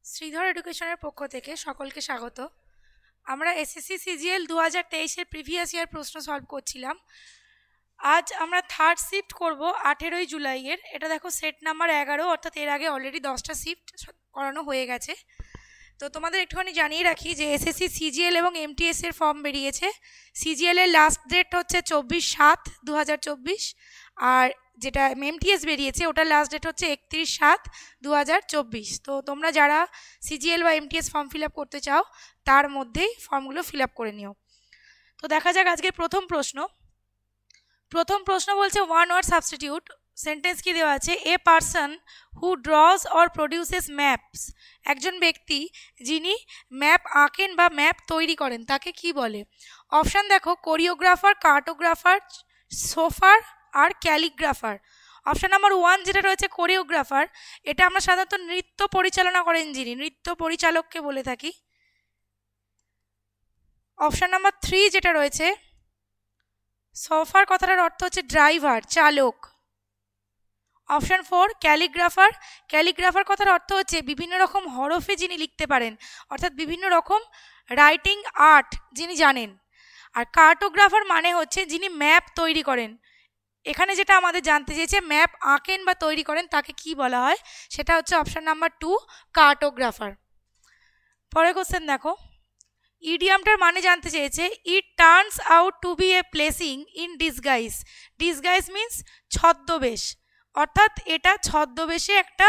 শ্রীধর এডুকেশনের পক্ষ থেকে সকলকে স্বাগত। আমরা এসএসসি সিজিএল 2023-এর প্রিভিয়াস ইয়ার প্রশ্ন সলভ করছিলাম। আজ আমরা থার্ড শিফট করব 18ই জুলাইয়ের। এটা দেখো সেট নাম্বার 11, অর্থাৎ এর আগে অলরেডি 10টা শিফট করানো হয়ে গেছে। তো তোমাদের একটুখানি জানিয়ে রাখি যে এসএসসি সিজিএল এবং এমটিএস এর ফর্ম বেরিয়েছে। সিজিএল এর লাস্ট ডেট হচ্ছে 24/7/2024, আর যেটা এমটিএস বেরিয়েছে ওটার লাস্ট ডেট হচ্ছে 31/7/2024। তো তোমরা যারা সিজিএল বা এমটিএস ফর্ম ফিল আপ করতে চাও তার মধ্যেই ফর্মগুলো ফিল আপ করে নিও। তো দেখা যাক আজকের প্রথম প্রশ্ন বলছে ওয়ান ওয়ার্ড সাবস্টিটিউট। সেন্টেন্স কি দেওয়া আছে? A person who ড্রজ or produces maps, একজন ব্যক্তি যিনি ম্যাপ আঁকেন বা ম্যাপ তৈরি করেন তাকে কি বলে? অপশান দেখো, কোরিওগ্রাফার, কার্টোগ্রাফার, সোফার আর ক্যালিগ্রাফার। অপশান নাম্বার 1 যেটা রয়েছে কোরিওগ্রাফার, এটা আমরা সাধারণত নৃত্য পরিচালনা করেন যিনি, নৃত্য পরিচালককে বলে থাকি। অপশান নাম্বার 3 যেটা রয়েছে সোফার, কথাটার অর্থ হচ্ছে ড্রাইভার, চালক। অপশান 4 ক্যালিগ্রাফার, ক্যালিগ্রাফার কথার অর্থ হচ্ছে বিভিন্ন রকম হরফে যিনি লিখতে পারেন, অর্থাৎ বিভিন্ন রকম রাইটিং আর্ট যিনি জানেন। আর কার্টোগ্রাফার মানে হচ্ছে যিনি ম্যাপ তৈরি করেন। এখানে যেটা আমাদের জানতে চেয়েছে ম্যাপ আঁকেন বা তৈরি করেন তাকে কি বলা হয়, সেটা হচ্ছে অপশান নাম্বার 2 কার্টোগ্রাফার। পরের কোশ্চেন দেখো, ইডিয়ামটার মানে জানতে চেয়েছে it turns out to be a blessing in disguise. Disguise means ছদ্মবেশ, অর্থাৎ এটা ছদ্মবেশে একটা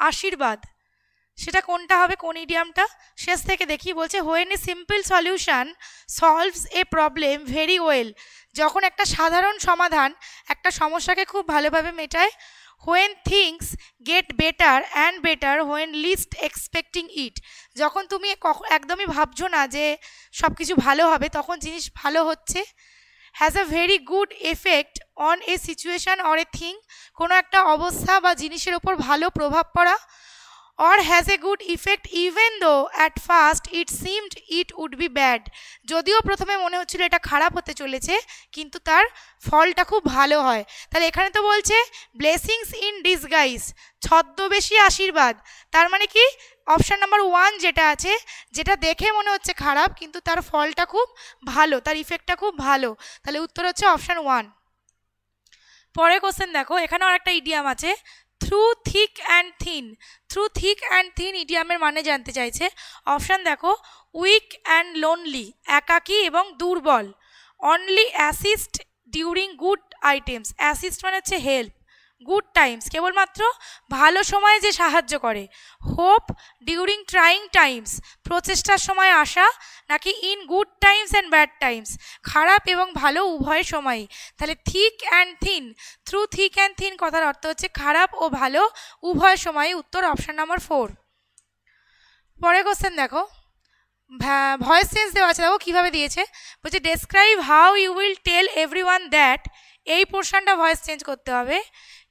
আশীর্বাদ। সেটা কোনটা হবে, কোন ইডিয়ামটা? শেষ থেকে দেখি, বলছে when a simple solution solves a problem very well, যখন একটা সাধারণ সমাধান একটা সমস্যাকে খুব ভালোভাবে মেটায়। When things get better and better when least expecting it, যখন তুমি একদমই ভাবছো না যে সব কিছু ভালো হবে তখন জিনিস ভালো হচ্ছে। Has a very good effect on a situation or a thing, কোনো একটা অবস্থা বা জিনিসের ওপর ভালো প্রভাব পড়া। or has a good effect even though at first it seemed it would be bad, যদিও প্রথমে মনে হচ্ছিল এটা খারাপ হতে চলেছে কিন্তু তার ফলটা খুব ভালো হয়। তাহলে এখানে তো বলছে ব্লেসিংস ইন ডিসগাইজ, ছদ্মবেশী আশীর্বাদ। তার মানে কি অপশান নাম্বার 1 যেটা আছে, যেটা দেখে মনে হচ্ছে খারাপ কিন্তু তার ফলটা খুব ভালো, তার ইফেক্টটা খুব ভালো, তাহলে উত্তর হচ্ছে অপশান 1। পরের কোশ্চেন দেখো, এখানে আর একটা ইডিয়াম আছে through thick and thin. Through thick and thin ইডিয়ামের মানে জানতে চাইছে। অপশান দেখো, উইক অ্যান্ড লোনলি, একাকী এবং দুর্বল। Only assist during good items, assist মানে হচ্ছে হেল্প, গুড টাইমস কেবলমাত্র ভালো সময়ে যে সাহায্য করে। হোপ ডিউরিং ট্রাইং টাইমস, প্রচেষ্টার সময় আসা, নাকি in good Times and bad Times, খারাপ এবং ভালো উভয় সময়ই। তাহলে thick and thin, through thick and thin কথার অর্থ হচ্ছে খারাপ ও ভালো উভয় সময়ই। উত্তর অপশান নাম্বার 4। পরের কোশ্চেন দেখো, ভয়েস চেঞ্জ দেওয়া আছে, দেখো কীভাবে দিয়েছে। বলছে describe how you will tell everyone that, এই পোর্শনটা ভয়েস চেঞ্জ করতে হবে।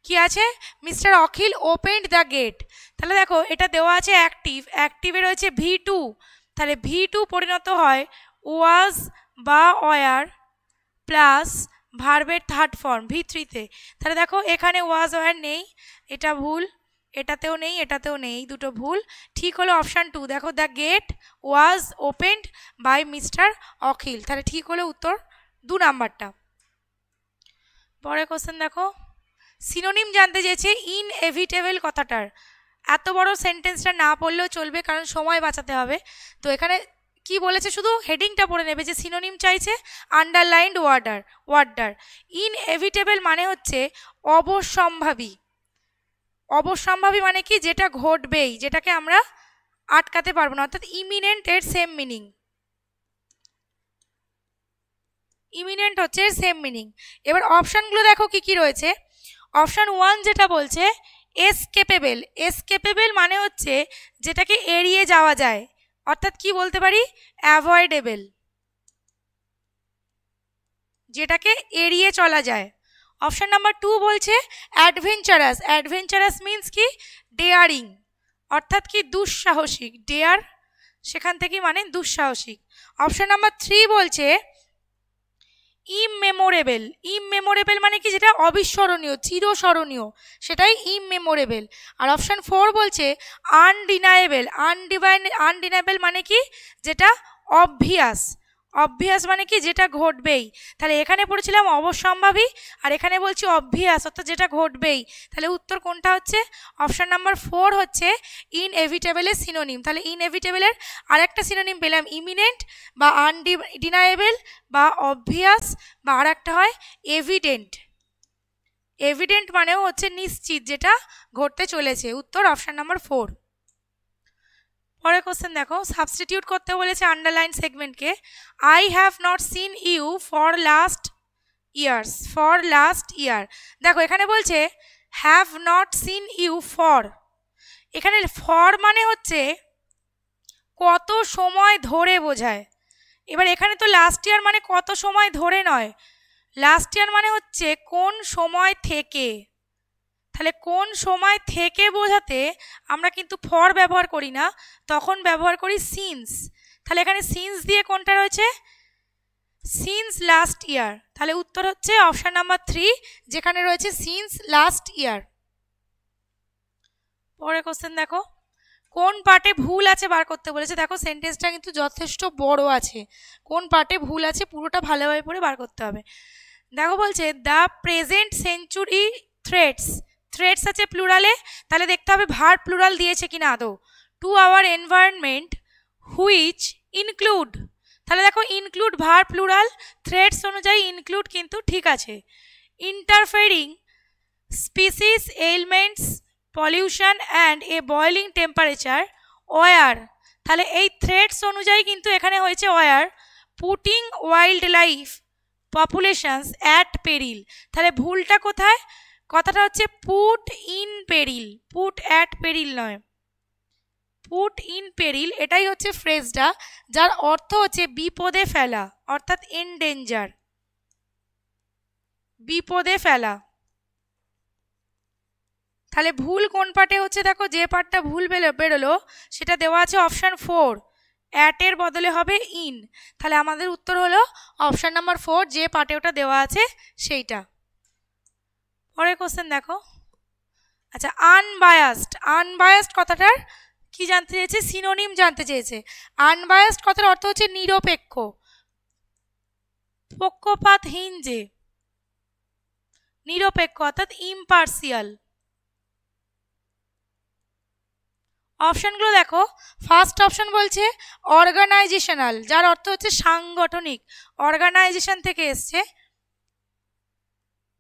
কি আছে? Mister Akhil opened the gate. তাহলে দেখো এটা দেওয়া আছে অ্যাক্টিভ, অ্যাক্টিভে রয়েছে V2, তাহলে V2 পরিণত হয় ওয়াজ বা ওয়ার প্লাস ভার্বের থার্ড ফর্ম V3-তে। তাহলে দেখো এখানে ওয়াজ ওয়ার নেই, এটা ভুল, এটাতেও নেই, এটাতেও নেই, দুটো ভুল। ঠিক হলো অপশান 2, দেখো the gate was opened by mister Akhil, তাহলে ঠিক হলো উত্তর 2 নাম্বারটা। পরের কোশ্চেন দেখো, সিনোনিম জানতে চেয়েছে ইনএভিটেবল কথাটার। এত বড় সেন্টেন্সটা না পড়লেও চলবে কারণ সময় বাঁচাতে হবে। তো এখানে কি বলেছে, শুধু হেডিংটা পড়ে নেবে যে সিনোনিম চাইছে আন্ডারলাইন্ড ওয়ার্ডার। ইনএভিটেবল মানে হচ্ছে অবশ্যম্ভাবী। অবশ্যম্ভাবী মানে কি, যেটা ঘটবেই, যেটাকে আমরা আটকাতে পারবো না, অর্থাৎ ইমিনেন্ট এর সেম মিনিং। ইমিনেন্ট হচ্ছে সেম মিনিং। এবার অপশানগুলো দেখো কি কি রয়েছে। অপশান 1 যেটা বলছে এসকেপেবল, এসকেপেবল মানে হচ্ছে যেটাকে এড়িয়ে যাওয়া যায়, অর্থাৎ কি বলতে পারি অ্যাভয়েডেবল, যেটাকে এড়িয়ে চলা যায়। অপশান নাম্বার 2 বলছে অ্যাডভেঞ্চারাস, অ্যাডভেঞ্চারাস মিন্স কি ডেয়ারিং, অর্থাৎ কি দুঃসাহসিক, ডেয়ার সেখান থেকে মানে দুঃসাহসিক। অপশান নাম্বার 3 বলছে ইমমেমোরেবল। ইমমেমোরেবল মানে কি, যেটা অবিস্মরণীয়, চিরস্মরণীয়, সেটাই ইমমেমোরেবল। আর অপশান 4 বলছে আনডিনায়েবল। আনডিনায়েবল মানে কি, যেটা অবভিয়াস। অবভিয়াস মানে কি, যেটা ঘটবেই। তাহলে এখানে পড়েছিলাম অবশ্যম্ভাবী, আর এখানে বলছি অবভিয়াস, অর্থাৎ যেটা ঘটবেই। তাহলে উত্তর কোনটা হচ্ছে? অপশান নাম্বার 4 হচ্ছে ইনএভিটেবলের সিনোনিম। তাহলে ইনএভিটেবলের আরেকটা সিনোনিম পেলাম ইমিনেন্ট বা আনডিনায়েবল বা অবভিয়াস, বা আর একটা হয় এভিডেন্ট। এভিডেন্ট মানেও হচ্ছে নিশ্চিত, যেটা ঘটতে চলেছে। উত্তর অপশান নাম্বার 4। পরের কোশ্চেন দেখো, সাবস্টিটিউট করতে বলেছে underline segment. I have not seen you for last years. For last year, দেখো এখানে বলছে have not seen you for. এখানে ফর মানে হচ্ছে কত সময় ধরে বোঝায়। এবার এখানে তো লাস্ট ইয়ার মানে কত সময় ধরে নয়, লাস্ট ইয়ার মানে হচ্ছে কোন সময় থেকে। তাহলে কোন সময় থেকে বোঝাতে আমরা কিন্তু ফর ব্যবহার করি না, তখন ব্যবহার করি সিন্স। তাহলে এখানে সিন্স দিয়ে কোনটা রয়েছে? Since last year. তাহলে উত্তর হচ্ছে অপশান নাম্বার 3, যেখানে রয়েছে সিন্স লাস্ট ইয়ার। পরের কোশ্চেন দেখো, কোন পার্টে ভুল আছে বার করতে বলেছে। দেখো সেন্টেন্সটা কিন্তু যথেষ্ট বড় আছে, কোন পার্টে ভুল আছে পুরোটা ভালোভাবে পড়ে বার করতে হবে। দেখো বলছে the present century threats. Threats আছে প্লুরালে, তাহলে দেখতে হবে ভার্ব প্লুরাল দিয়েছে কিনা আদৌ। To our environment which include. তাহলে দেখো ইনক্লুড ভার্ব প্লুরাল, থ্রেটস অনুযায়ী ইনক্লুড কিন্তু ঠিক আছে। Interfering species elements pollution and a boiling temperature war. তাহলে এই থ্রেটস অনুযায়ী কিন্তু এখানে হয়েছে war. Putting wildlife populations at peril. তাহলে ভুলটা কোথায়? কথাটা হচ্ছে put in peril, put at peril নয়, পুট ইন পেরিল। এটাই হচ্ছে ফ্রেজটা, যার অর্থ হচ্ছে বিপদে ফেলা, অর্থাৎ এনডেঞ্জার, বিপদে ফেলা। তাহলে ভুল কোন পার্টে হচ্ছে? দেখো যে পার্টটা ভুল বেরোলো সেটা দেওয়া আছে অপশান 4, অ্যাটের বদলে হবে ইন। তাহলে আমাদের উত্তর হলো অপশান নাম্বার 4, যে পার্টে ওটা দেওয়া আছে সেইটা। পরের কোশ্চেন দেখো, আচ্ছা আনবায়াসড। আনবায়াসড কথাটার কি জানতে চেয়েছে? সিনোনিম জানতে চেয়েছে। আনবায়াসড কথার অর্থ হচ্ছে নিরপেক্ষ, পক্ষপাতহীন, যে নিরপেক্ষ অর্থাৎ ইমপার্সিয়াল। অপশনগুলো দেখো, ফার্স্ট অপশন বলছে অর্গানাইজেশনাল, যার অর্থ হচ্ছে সাংগঠনিক, অর্গানাইজেশন থেকে এসছে,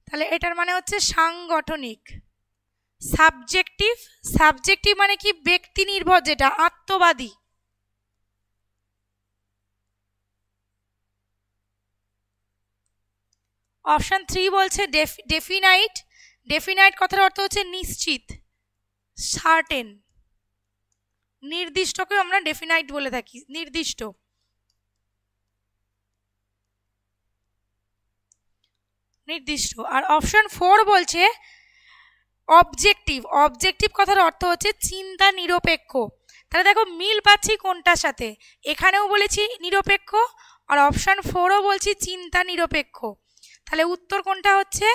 তাহলে এটার মানে হচ্ছে সাংগঠনিক। সাবজেক্টিভ, সাবজেক্টিভ মানে কি? ব্যক্তি নির্ভর, যেটা আত্মবাদী। অপশন 3 বলছে ডেফিনাইট। ডেফিনাইট কথার অর্থ হচ্ছে নিশ্চিত, সার্টেন। নির্দিষ্টকে আমরা ডেফিনাইট বলে থাকি, নির্দিষ্ট। নির্দিষ্ট। আর অপশন 4 বলছে অবজেক্টিভ। অবজেক্টিভ কথার অর্থ হচ্ছে চিন্তা নিরপেক্ষ। তাহলে দেখো মিল পাচ্ছি কোনটার সাথে, এখানেও বলেছি নিরপেক্ষ, আর অপশন 4ও বলছি চিন্তা নিরপেক্ষ। তাহলে উত্তর কোনটা হচ্ছে?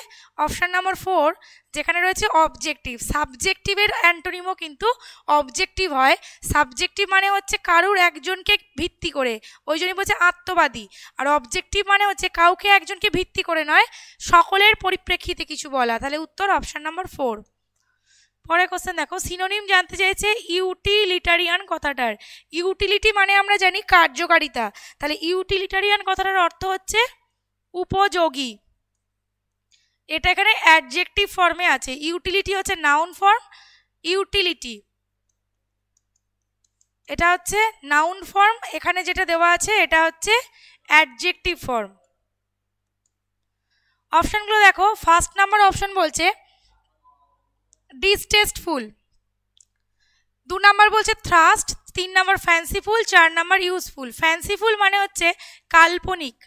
অপশন নাম্বার 4, যেখানে রয়েছে অবজেক্টিভ। সাবজেক্টিভের অ্যান্টোনিমও কিন্তু অবজেক্টিভ হয়। সাবজেক্টিভ মানে হচ্ছে কারুর একজনকে ভিত্তি করে, ওই জন্যই বলছে আত্মবাদী। আর অবজেক্টিভ মানে হচ্ছে কাউকে একজনকে ভিত্তি করে নয়, সকলের পরিপ্রেক্ষিতে কিছু বলা। তাহলে উত্তর অপশন নাম্বার 4। পরের কোশ্চেন দেখো, সিনোনিম জানতে চেয়েছে ইউটিলিটারিয়ান কথাটার। ইউটিলিটি মানে আমরা জানি কার্যকারিতা, তাহলে ইউটিলিটারিয়ান কথাটার অর্থ হচ্ছে উপযোগী। এটা এখানে অ্যাডজেক্টিভ ফর্মে আছে। ইউটিলিটি হচ্ছে নাউন ফর্ম, ইউটিলিটি এটা হচ্ছে নাউন ফর্ম, এখানে যেটা দেওয়া আছে এটা হচ্ছে অ্যাডজেক্টিভ ফর্ম। অপশনগুলো দেখো, ফার্স্ট নাম্বার অপশন বলছে ডিসটেস্টফুল, 2 নাম্বার বলছে thrust, 3 number fanciful, 4 number useful. Fanciful মানে হচ্ছে কাল্পনিক।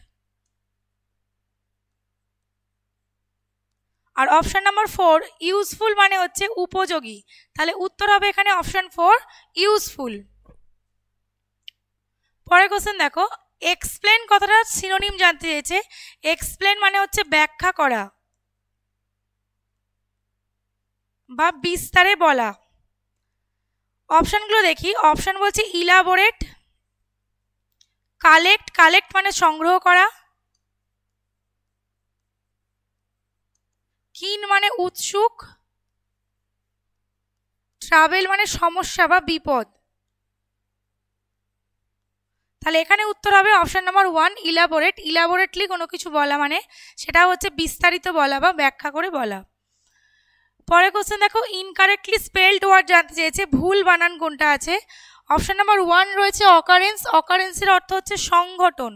আর অপশন নাম্বার 4 ইউজফুল মানে হচ্ছে উপযোগী। তাহলে উত্তর হবে এখানে অপশন 4 ইউজফুল। পরের কোশ্চেন দেখো, এক্সপ্লেন কথাটা সিনোনিম জানতে চেয়েছে। এক্সপ্লেন মানে হচ্ছে ব্যাখ্যা করা বা বিস্তারে বলা। অপশনগুলো দেখি। অপশন বলছে ইলাবোরেট, কালেক্ট, কালেক্ট মানে সংগ্রহ করা, কিন মানে উৎসুক, ট্রাভেল মানে সমস্যা বা বিপদ। তাহলে এখানে উত্তর হবে অপশন নাম্বার 1 ইলাবোরেট। ইলাবোরেটলি কোনো কিছু বলা মানে সেটা হচ্ছে বিস্তারিত বলা বা ব্যাখ্যা করে বলা। পরের কোশ্চেন দেখো, ইনকারেক্টলি স্পেলড ওয়ার্ড জানতে চেয়েছে, ভুল বানান কোনটা আছে। অপশন নাম্বার 1 রয়েছে অকারেন্স। অকারেন্সের অর্থ হচ্ছে সংঘটন।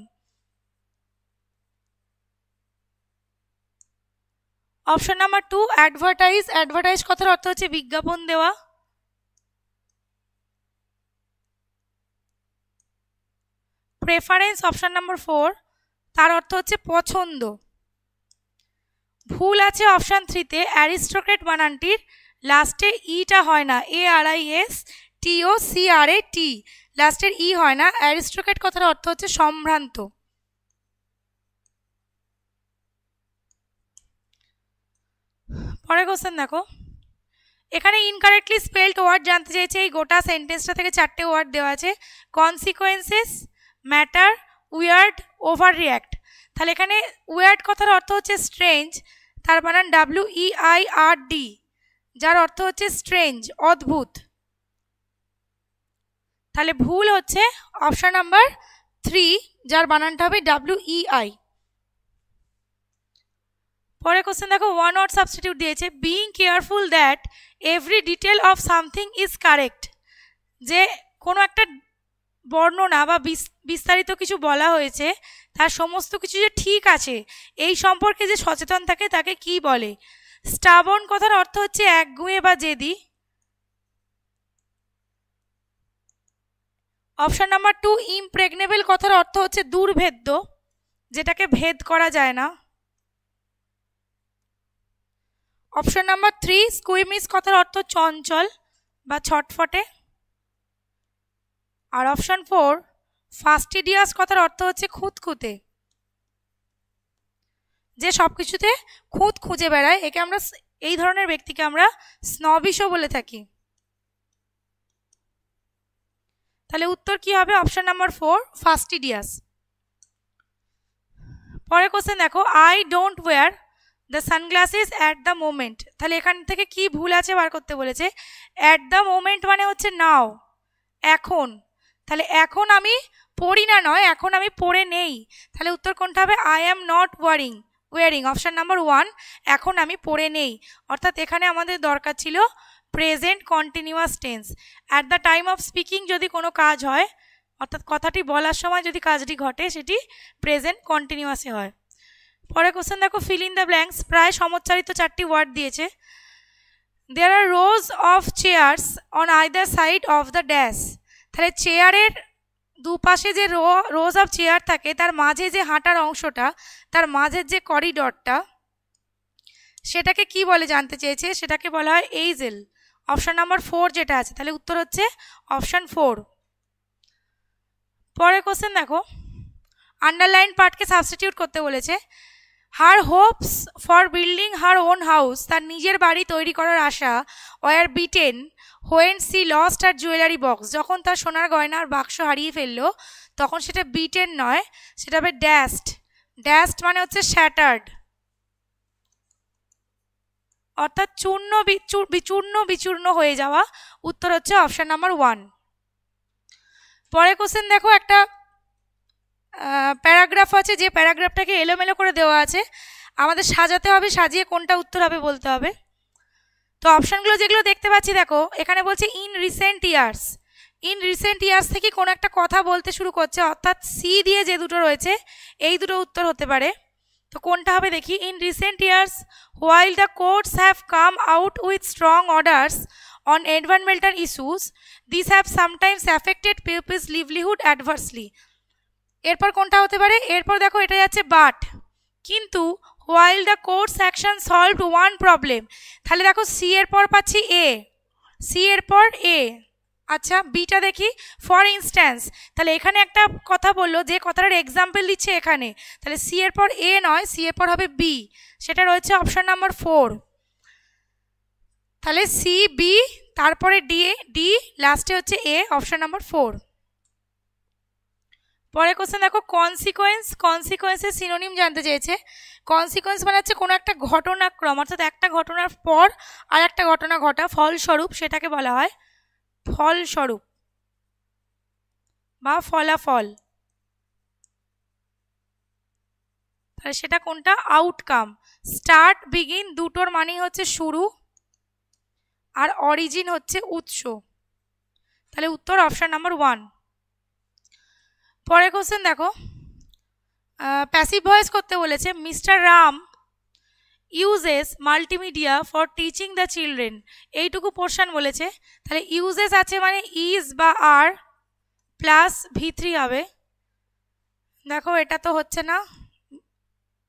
Option number 2 advertise. অ্যাডভার্টাইজ কথার অর্থ হচ্ছে বিজ্ঞাপন দেওয়া। প্রেফারেন্স অপশন নাম্বার 4, তার অর্থ হচ্ছে পছন্দ। ভুল আছে অপশন 3-তে, অ্যারিস্টোক্রেট বানানটির লাস্টে ইটা হয় না, ARISTOCRAT, লাস্টের ই হয় না। অ্যারিস্টোক্রেট কথার অর্থ হচ্ছে সম্ভ্রান্ত। পরের কোশ্চেন দেখো, এখানে ইনকারেক্টলি স্পেলড ওয়ার্ড জানতে চাইছে। এই গোটা সেন্টেন্সটা থেকে 4টে ওয়ার্ড দেওয়া আছে, consequences, matter, weird, over react. তাহলে এখানে উইয়ার্ড কথার অর্থ হচ্ছে স্ট্রেঞ্জ, তার বানান WEIRD, যার অর্থ হচ্ছে স্ট্রেঞ্জ, অদ্ভুত। তাহলে ভুল হচ্ছে অপশন নাম্বার 3, যার বানানটা হবে WEI। পরে কোশ্চেন দেখো, ওয়ান ওয়ার্ড সাবস্টিটিউট দিয়েছে, being careful that every detail of something is correct. যে কোনো একটা বর্ণনা বা বিস্তারিত কিছু বলা হয়েছে, তার সমস্ত কিছু যে ঠিক আছে এই সম্পর্কে যে সচেতন থাকে তাকে কি বলে। স্টাবন কথার অর্থ হচ্ছে একগুঁয়ে বা জেদি। অপশন নাম্বার 2 ইমপ্রেগনেবল কথার অর্থ হচ্ছে দুর্ভেদ্য, যেটাকে ভেদ করা যায় না। অপশন নাম্বার 3 স্কুইমিস কথার অর্থ চঞ্চল বা ছটফটে। আর অপশন 4 ফাস্টিডিয়াস কথার অর্থ হচ্ছে খুঁতখুঁতে, যে সবকিছুতে খুঁত খুঁজে বেড়ায়। একে আমরা, এই ধরনের ব্যক্তিকে আমরা স্নবিশও বলে থাকি। তাহলে উত্তর কি হবে অপশন নাম্বার 4 ফাস্টিডিয়াস। পরের কোশ্চেন দেখো, I don't wear the sunglasses at the moment. তাহলে এখান থেকে কি ভুল আছে বার করতে বলেছে। অ্যাট দ্য মোমেন্ট মানে হচ্ছে নাও, এখন। তাহলে এখন আমি পড়ি না নয়, এখন আমি পড়ে নেই। তাহলে উত্তর কোনটা হবে, I am not wearing, option number 1, এখন আমি পড়ে নেই। অর্থাৎ এখানে আমাদের দরকার ছিল present continuous tense. At the time of speaking যদি কোনো কাজ হয়, অর্থাৎ কথাটি বলার সময় যদি কাজটি ঘটে, সেটি প্রেজেন্ট কন্টিনিউয়াসে হয়। পরে কোশ্চেন দেখো, ফিল ইন দ্য ব্ল্যাঙ্কস। প্রায় সমচ্চারিত 4টি ওয়ার্ড দিয়েছে। There are rows of chairs on either side of the dash. তাহলে চেয়ারের দুপাশে যে রোজ অফ চেয়ার থাকে, তার মাঝে যে হাঁটার অংশটা, তার মাঝের যে করিডরটা, সেটাকে কি বলে জানতে চেয়েছে। সেটাকে বলা হয় এইজেল, অপশন নাম্বার 4 যেটা আছে। তাহলে উত্তর হচ্ছে অপশন 4। পরের কোশ্চেন দেখো, আন্ডারলাইন পার্টকে সাবস্টিটিউট করতে বলেছে। Her hopes for building her own house, তার নিজের বাড়ি তৈরি করার আশা, were beaten when she lost her jewellery box, যখন তার সোনার গয়নার বাক্স হারিয়ে ফেললো, তখন সেটা বিটেন নয়, সেটা হবে ড্যাস্ট। ড্যাস্ট মানে হচ্ছে শ্যাটার্ড, অর্থাৎ চূর্ণ বিচূর্ণ হয়ে যাওয়া। উত্তর হচ্ছে অপশন নাম্বার 1। পরে কোশ্চেন দেখো, একটা প্যারাগ্রাফ আছে, যে প্যারাগ্রাফটাকে এলোমেলো করে দেওয়া আছে, আমাদের সাজাতে হবে, সাজিয়ে কোনটা উত্তর হবে বলতে হবে। তো অপশনগুলো যেগুলো দেখতে পাচ্ছি দেখো, এখানে বলছে in recent years. In recent years থেকে কোনো একটা কথা বলতে শুরু করছে, অর্থাৎ সি দিয়ে যে দুটো রয়েছে এই দুটো উত্তর হতে পারে। তো কোনটা হবে দেখি। In recent years while the courts have come out with strong orders on environmental issues, this have sometimes affected people's livelihood adversely. এরপর কোনটা হতে পারে। এরপর দেখো এটা যাচ্ছে বাট, কিন্তু while the courts action solved one problem. তাহলে দেখো সি এর পর পাচ্ছি এ, সি এর পর এ, আচ্ছা বিটা দেখি, ফর ইনস্ট্যান্স। তাহলে এখানে একটা কথা বললো, যে কথাটার এক্সাম্পল দিচ্ছে এখানে, তাহলে সি এর পর এ নয়, সি এর পর হবে বি, সেটা রয়েছে অপশন নাম্বার 4। তাহলে সি বি, তারপরে ডি, লাস্টে হচ্ছে এ, অপশন নাম্বার 4। পরে কোশ্চেন দেখো, কনসিকোয়েন্স। কনসিকোয়েন্সের সিনোনিম জানতে চেয়েছে। কনসিকোয়েন্স মানে হচ্ছে কোনো একটা ঘটনাক্রম, অর্থাৎ একটা ঘটনার পর আর একটা ঘটনা ঘটা, ফলস্বরূপ, সেটাকে বলা হয় ফলস্বরূপ বা ফলাফল। তাহলে সেটা কোনটা? আউটকাম। স্টার্ট, বিগিন দুটোর মানেই হচ্ছে শুরু, আর অরিজিন হচ্ছে উৎস। তাহলে উত্তর অপশন নাম্বার 1। পরে কোশ্চেন দেখো, প্যাসিভ ভয়েস করতে বলেছে। Mister Ram uses multimedia for teaching the children, এইটুকু পোর্শন বলেছে। তাহলে ইউজেস আছে মানে ইজ বা আর প্লাস V3 হবে। দেখো এটা তো হচ্ছে না,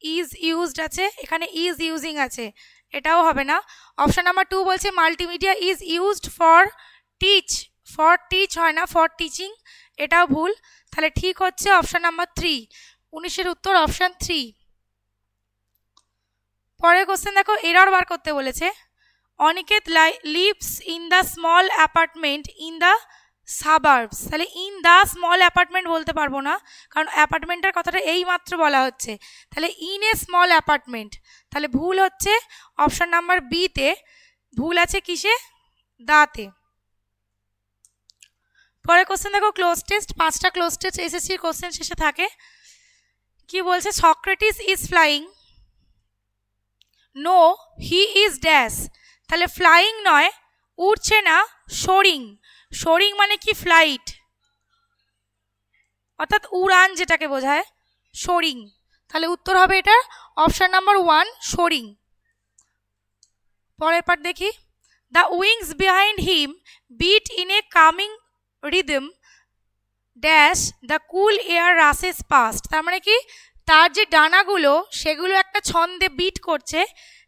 ইজ ইউজড আছে, এখানে ইজ ইউজিং আছে, এটাও হবে না। অপশন নাম্বার 2 বলছে multimedia is used for teach, for teach হয় না, ফর টিচিং, এটাও ভুল। তাহলে ঠিক হচ্ছে অপশন নাম্বার 3, 19-এর উত্তর অপশন 3। পরের কোশ্চেন দেখো, এরর বার করতে বলেছে। Aniket lives in the small apartment in the suburbs. তাহলে ইন দ্য স্মল অ্যাপার্টমেন্ট বলতে পারবো না, কারণ অ্যাপার্টমেন্টের কথাটা এই মাত্র বলা হচ্ছে। তাহলে ইন এ স্মল অ্যাপার্টমেন্ট, তাহলে ভুল হচ্ছে অপশন নাম্বার বিতে, ভুল আছে কিসে? দাতে। পরে কোশ্চেন দেখো, ক্লোজ টেস্ট। 5টা ক্লোজ টেস্ট এসএসসির কোশ্চেন শেষে থাকে। কি বলছে? Socrates is flying, no he is dash. তাহলে ফ্লাইং নয়, উড়ছে না, সোরিং। সোরিং মানে কি? ফ্লাইট, অর্থাৎ উড়ান যেটাকে বোঝায়, সোরিং। তাহলে উত্তর হবে এটা অপশন নাম্বার 1, সোরিং। পরের পার্ট দেখি। The wings behind him beat in a coming rhythm dash the cool air rushes past. তার মানে কি? তার যে ডানাগুলো সেগুলো একটা ছন্দে বিট করছে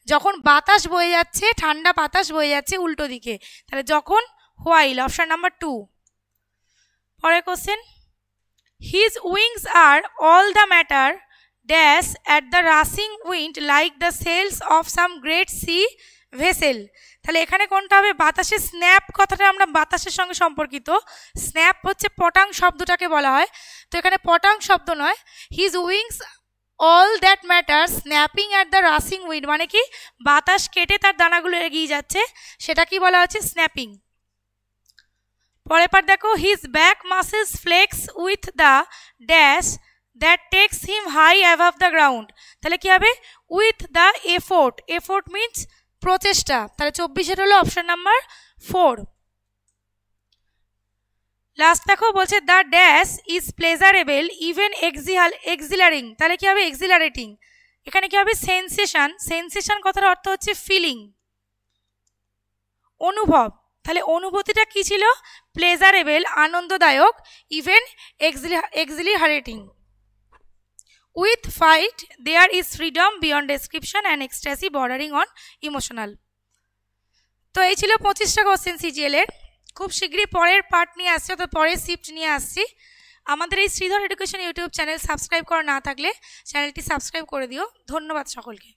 যখন বাতাস বয়ে যাচ্ছে, ঠান্ডা বাতাস বয়ে যাচ্ছে উল্টো দিকে। তাহলে যখন, হোয়াইল, অপশন নাম্বার 2। পরের question, his wings are all the matter dash at the rushing wind like the sails of some great sea vessel. তাহলে এখানে কোনটা হবে? বাতাসের স্ন্যাপ কথাটা আমরা বাতাসের সঙ্গে সম্পর্কিত, স্ন্যাপ হচ্ছে পটাং শব্দটাকে বলা হয়, তো এখানে পটাং শব্দ নয়। His wings all that matter snapping at the rushing wind মানে কি? বাতাস কেটে তার দানাগুলো এগিয়ে যাচ্ছে, সেটা কি বলা হচ্ছে? স্ন্যাপিং। পরের পার দেখো, his back muscles flex with the dash that takes him high above the ground. তাহলে কি হবে? With the effort, effort means প্রচেষ্টা। তাহলে 24-এর হলো অপশন নাম্বার 4। লাস্ট দেখো, বলছে the dash is pleasurable even এক্সিলারিং। তাহলে কি হবে? এক্সিলারেটিং। এখানে কি হবে? সেন্সেশন। সেন্সেশন কথার অর্থ হচ্ছে ফিলিং, অনুভব। তাহলে অনুভূতিটা কি ছিল? প্লেজারেবল, আনন্দদায়ক, even exhilarating. With flight there is freedom beyond description and ecstasy bordering on emotional. তো এই ছিল 25টা কোশ্চেন সিজিএল এর। খুব শীঘ্রই পরের পার্ট নিয়ে আসছে, তো পরের শিফট নিয়ে আসছি। আমাদের এই Sridhar education YouTube channel subscribe করা না থাকলে চ্যানেলটি সাবস্ক্রাইব করে দিও। ধন্যবাদ সকলকে।